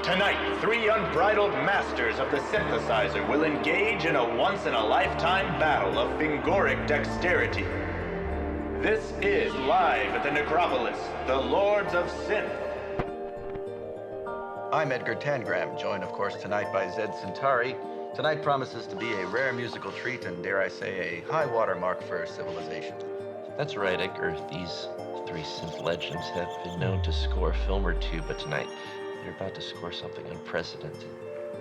Tonight, three unbridled masters of the synthesizer will engage in a once-in-a-lifetime battle of fingoric dexterity. This is live at the Necropolis, the Lords of Synth. I'm Edgar Tangram, joined of course tonight by Zed Centauri. Tonight promises to be a rare musical treat and, dare I say, a high watermark for civilization. That's right, Edgar. These three synth legends have been known to score a film or two, but tonight they're about to score something unprecedented.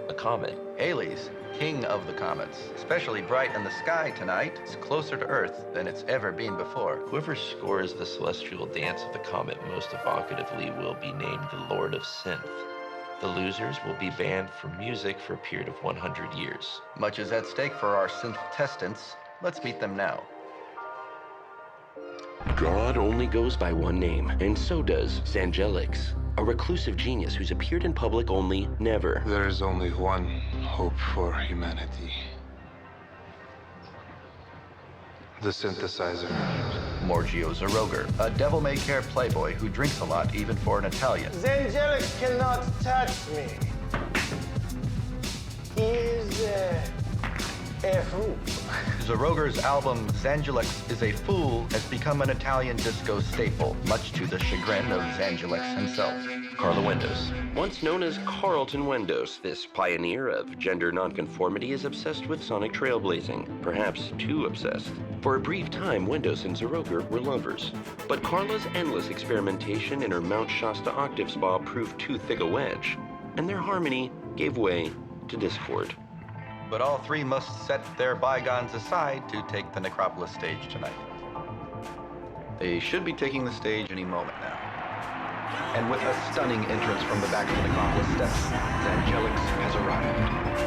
A comet. Halley's, king of the comets. Especially bright in the sky tonight. It's closer to Earth than it's ever been before. Whoever scores the celestial dance of the comet most evocatively will be named the Lord of Synth. The losers will be banned from music for a period of 100 years. Much is at stake for our synth testants. Let's meet them now. God only goes by one name, and so does Xangelix, a reclusive genius who's appeared in public only never. There is only one hope for humanity. The synthesizer. Morgio Zoroger, a devil-may-care playboy who drinks a lot even for an Italian. Xangelix cannot touch me. He is a fool. Zoroger's album Xangelix is a Fool has become an Italian disco staple, much to the chagrin of Xangelix himself. Carla Wendos. Once known as Carlton Wendos, this pioneer of gender nonconformity is obsessed with sonic trailblazing, perhaps too obsessed. For a brief time, Wendos and Zoroger were lovers, but Carla's endless experimentation in her Mount Shasta octave spa proved too thick a wedge, and their harmony gave way to discord. But all three must set their bygones aside to take the Necropolis stage tonight. They should be taking the stage any moment now. And with a stunning entrance from the back of the Necropolis steps, Xangelix has arrived.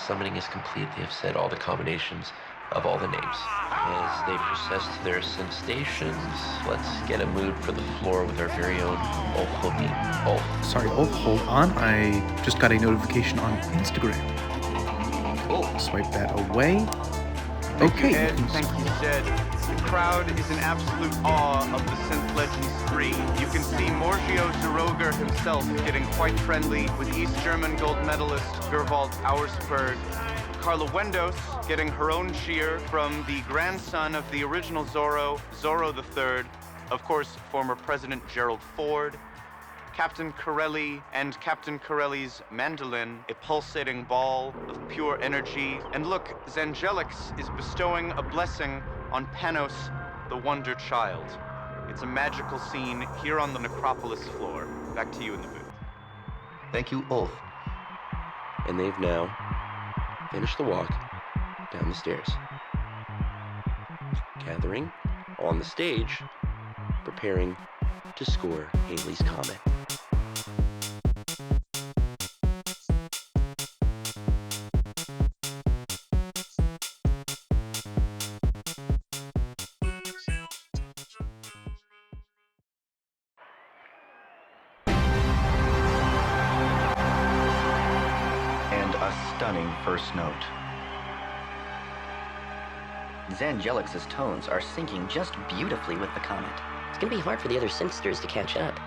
Summoning is complete. They have said all the combinations of all the names. As they process to their synth stations, let's get a mood for the floor with our very own Jobim. Ulf. Sorry, hold on. I just got a notification on Instagram. Swipe that away. Thank you, Ed. Thank you, Zed. The crowd is in absolute awe of the Synth Legends 3. You can see Morgio Zoroger himself getting quite friendly with East German gold medalist Gerwald Auersperg. Carla Wendos getting her own cheer from the grandson of the original Zorro, Zorro III. Of course, former President Gerald Ford. Captain Corelli and Captain Corelli's mandolin, a pulsating ball of pure energy. And look, Xangelix is bestowing a blessing on Panos, the Wonder Child. It's a magical scene here on the Necropolis floor. Back to you in the booth. Thank you, Ulf. And they've now finished the walk down the stairs. Gathering on the stage, preparing to score Halley's Comet. Stunning first note. Xangelix's tones are syncing just beautifully with the Comet. It's gonna be hard for the other synthsters to catch up.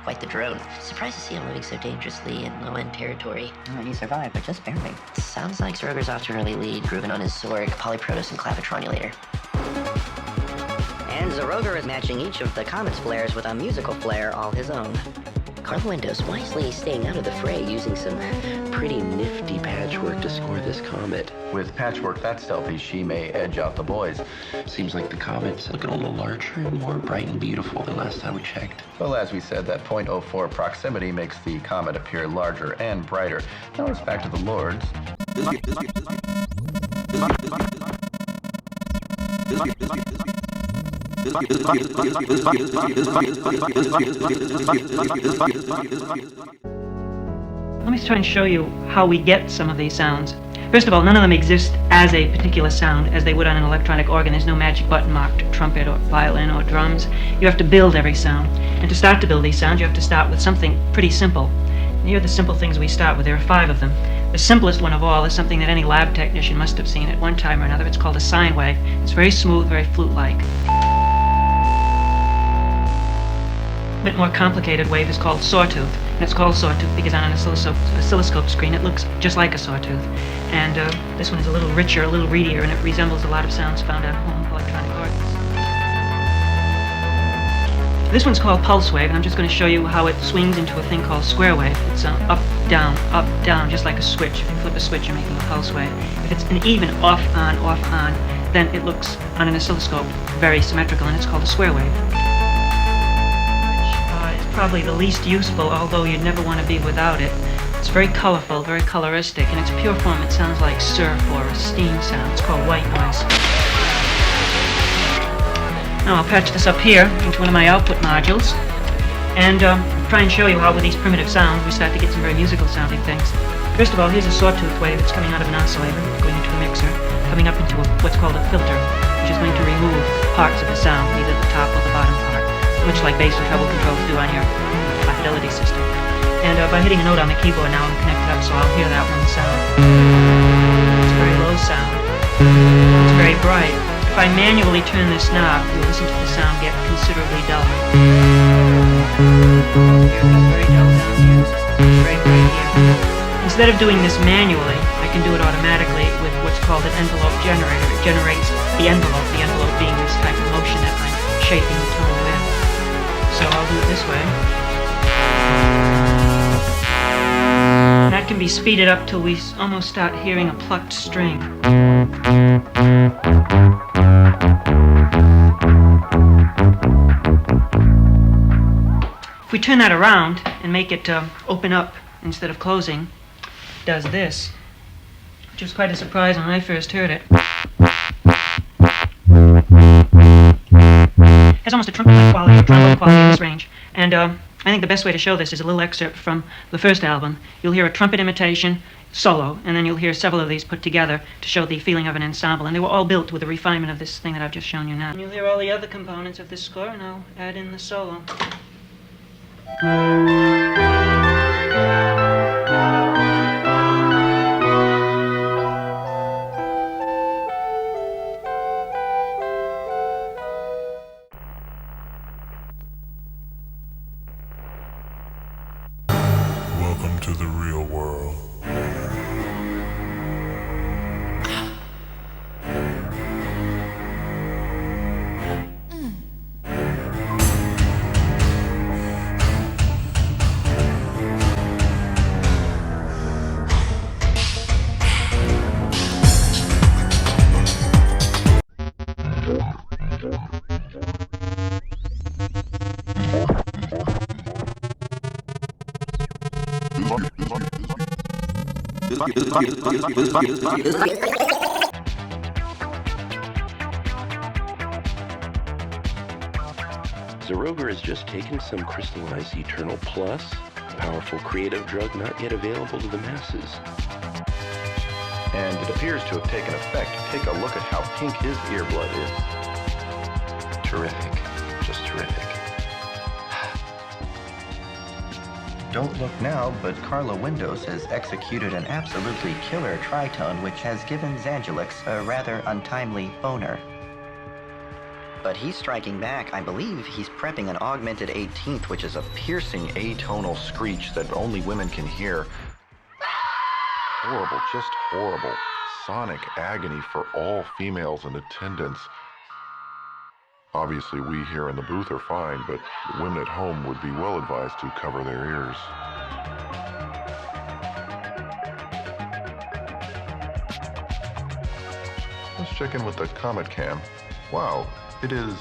Quite the drone. Surprised to see him moving so dangerously in low-end territory. He survived, but just barely. Sounds like Zoroger's off to an early lead, grooving on his Zorg, Polyprotos, and Clavitronulator. And Zoroger is matching each of the Comet's flares with a musical flair all his own. Carla Wendos wisely staying out of the fray, using some Pretty nifty patchwork to score this comet. With patchwork that stealthy, she may edge out the boys. Seems like the comet's looking a little larger and more bright and beautiful than last time we checked. Well, as we said, that .04 proximity makes the comet appear larger and brighter. Now it's back to the Lords. Let me try and show you how we get some of these sounds. First of all, none of them exist as a particular sound as they would on an electronic organ. There's no magic button marked trumpet or violin or drums. You have to build every sound. And to start to build these sounds, you have to start with something pretty simple. And here are the simple things we start with. There are 5 of them. The simplest one of all is something that any lab technician must have seen at one time or another. It's called a sine wave. It's very smooth, very flute-like. A bit more complicated wave is called sawtooth. And it's called sawtooth because on an oscilloscope screen it looks just like a sawtooth. And this one is a little richer, a little reedier, and it resembles a lot of sounds found on home electronic organs. This one's called pulse wave, and I'm just going to show you how it swings into a thing called square wave. It's up, down, just like a switch. If you flip a switch, you're making a pulse wave. If it's an even off, on, then it looks on an oscilloscope very symmetrical, and it's called a square wave. Probably the least useful, although you'd never want to be without it. It's very colorful, very coloristic. In its pure form, it sounds like surf or a steam sound. It's called white noise. Now I'll patch this up here into one of my output modules and try and show you how with these primitive sounds we start to get some very musical sounding things. First of all, here's a sawtooth wave that's coming out of an oscillator, going into a mixer, coming up into what's called a filter, which is going to remove parts of the sound, either the top or the bottom part, much like bass and treble controls do on your high fidelity system. And by hitting a note on the keyboard now, I'm connected up, so I'll hear that one sound. It's a very low sound. It's very bright. If I manually turn this knob, you'll listen to the sound get considerably duller. It's very dull down here. Very bright here. Instead of doing this manually, I can do it automatically with what's called an envelope generator. It generates the envelope being this type of motion that I'm shaping the tone with. So I'll do it this way. And that can be speeded up till we almost start hearing a plucked string. If we turn that around and make it open up instead of closing, it does this, which was quite a surprise when I first heard it. Has almost a trumpet-like quality, or trombone quality in this range. And I think the best way to show this is a little excerpt from the first album. You'll hear a trumpet imitation, solo, and then you'll hear several of these put together to show the feeling of an ensemble. And they were all built with the refinement of this thing that I've just shown you now. And you'll hear all the other components of this score, and I'll add in the solo. Welcome to the real world. Zoroger has just taken some Crystallized Eternal Plus, a powerful creative drug not yet available to the masses. And it appears to have taken effect. Take a look at how pink his earblood is. Terrific. Just terrific. Don't look now, but Carla Wendos has executed an absolutely killer tritone which has given Xangelix a rather untimely boner. But he's striking back. I believe he's prepping an Augmented 18th, which is a piercing atonal screech that only women can hear. Horrible, just horrible. Sonic agony for all females in attendance. Obviously, we here in the booth are fine, but women at home would be well advised to cover their ears. Let's check in with the Comet cam. Wow, it is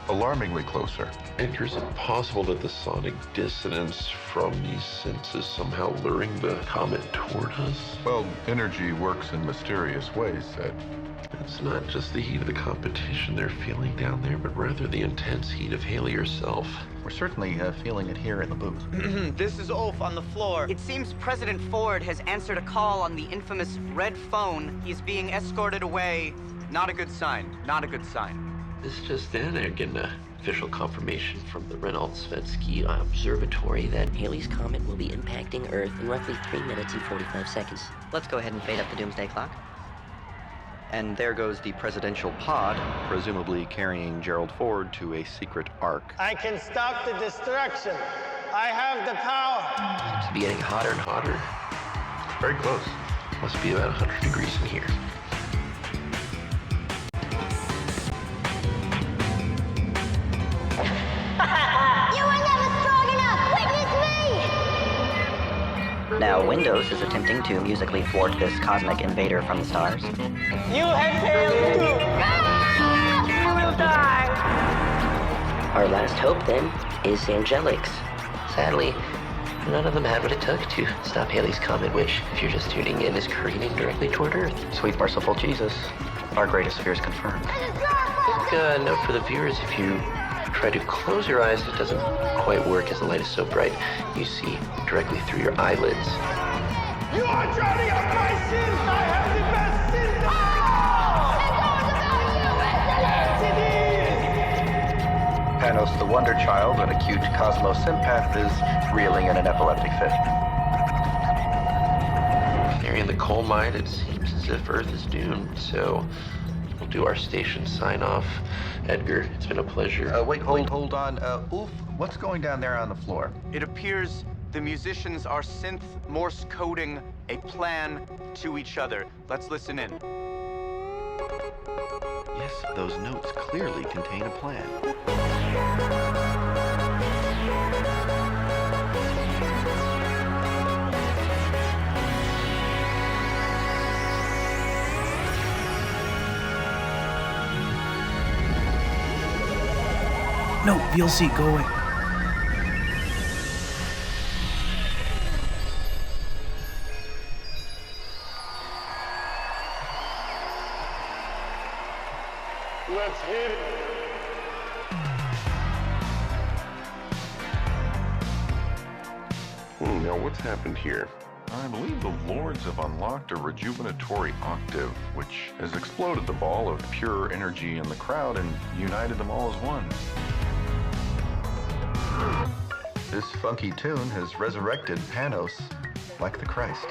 Alarmingly closer. Edgar, is it possible that the sonic dissonance from these synths is somehow luring the comet toward us? Well, energy works in mysterious ways, Ed. It's not just the heat of the competition they're feeling down there, but rather the intense heat of Halley herself. We're certainly feeling it here in the booth. This is Ulf on the floor. It seems President Ford has answered a call on the infamous red phone. He's being escorted away. Not a good sign. Not a good sign. This just in, they're getting official confirmation from the Reynolds-Svetsky Observatory that Halley's comet will be impacting Earth in roughly 3 minutes and 45 seconds. Let's go ahead and fade up the doomsday clock. And there goes the presidential pod, Presumably carrying Gerald Ford to a secret ark. I can stop the destruction. I have the power. Seems to be getting hotter and hotter. Very close. Must be about 100 degrees in here. Now, Wendos is attempting to musically thwart this cosmic invader from the stars. You have failed too. You will die. Our last hope, then, is Xangelix. Sadly, none of them had what it took to stop Halley's comet, which, if you're just tuning in, is careening directly toward Earth. Sweet merciful Jesus, our greatest fears confirmed. Quick note for the viewers, if you try to close your eyes, it doesn't quite work as the light is so bright. You see directly through your eyelids. You are drowning out my sins. I have the best sins of all. Panos, the Wonder Child, an acute cosmo-sympath, is reeling in an epileptic fit. There in the coal mine, it seems as if Earth is doomed, so we'll do our station sign-off. Edgar, it's been a pleasure. Hold on. Ulf, what's going down there on the floor? It appears the musicians are synth Morse coding a plan to each other. Let's listen in. Yes, those notes clearly contain a plan. No, VLC, go away. Let's hit it. Now what's happened here? I believe the Lords have unlocked a rejuvenatory octave, which has exploded the ball of pure energy in the crowd and united them all as one. This funky tune has resurrected Panos like the Christ.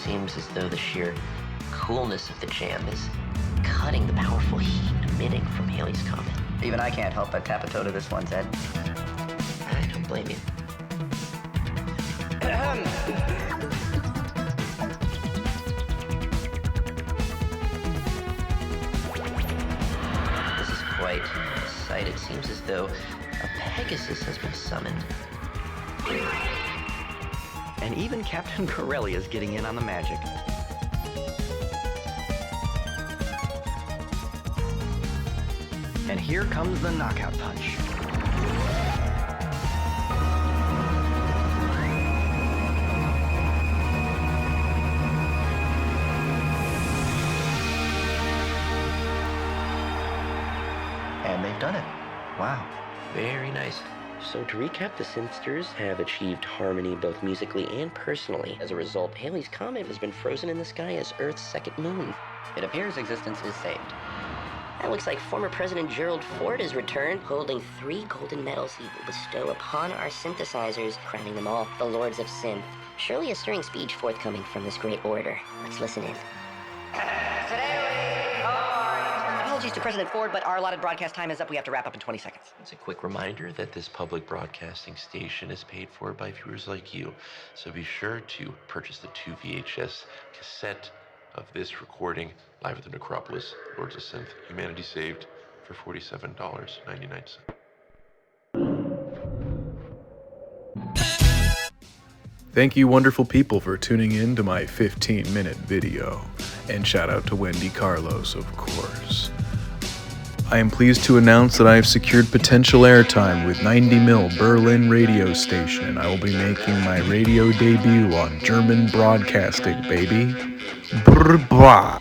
Seems as though the sheer coolness of the jam is cutting the powerful heat emitting from Halley's comet. Even I can't help but tap a toe to this one, Zed. I don't blame you. This is quite a sight. It seems as though a Pegasus has been summoned. And even Captain Corelli is getting in on the magic. And here comes the knockout punch. And they've done it. Wow. Very nice. So to recap, the Synthsters have achieved harmony both musically and personally. As a result, Halley's comet has been frozen in the sky as Earth's second moon. It appears existence is saved. That looks like former President Gerald Ford has returned, holding 3 golden medals he will bestow upon our synthesizers, crowning them all the Lords of Synth. Surely a stirring speech forthcoming from this great orator. Let's listen in. Apologies to President Ford, but our allotted broadcast time is up. We have to wrap up in 20 seconds. It's a quick reminder that this public broadcasting station is paid for by viewers like you. So be sure to purchase the 2 VHS cassette of this recording live at the Necropolis, Lords of Synth, Humanity Saved, for $47.99. Thank you, wonderful people, for tuning in to my 15-minute video. And shout out to Wendy Carlos, of course. I am pleased to announce that I have secured potential airtime with 90mm Berlin radio station, and I will be making my radio debut on German broadcasting, baby. Brr, blah.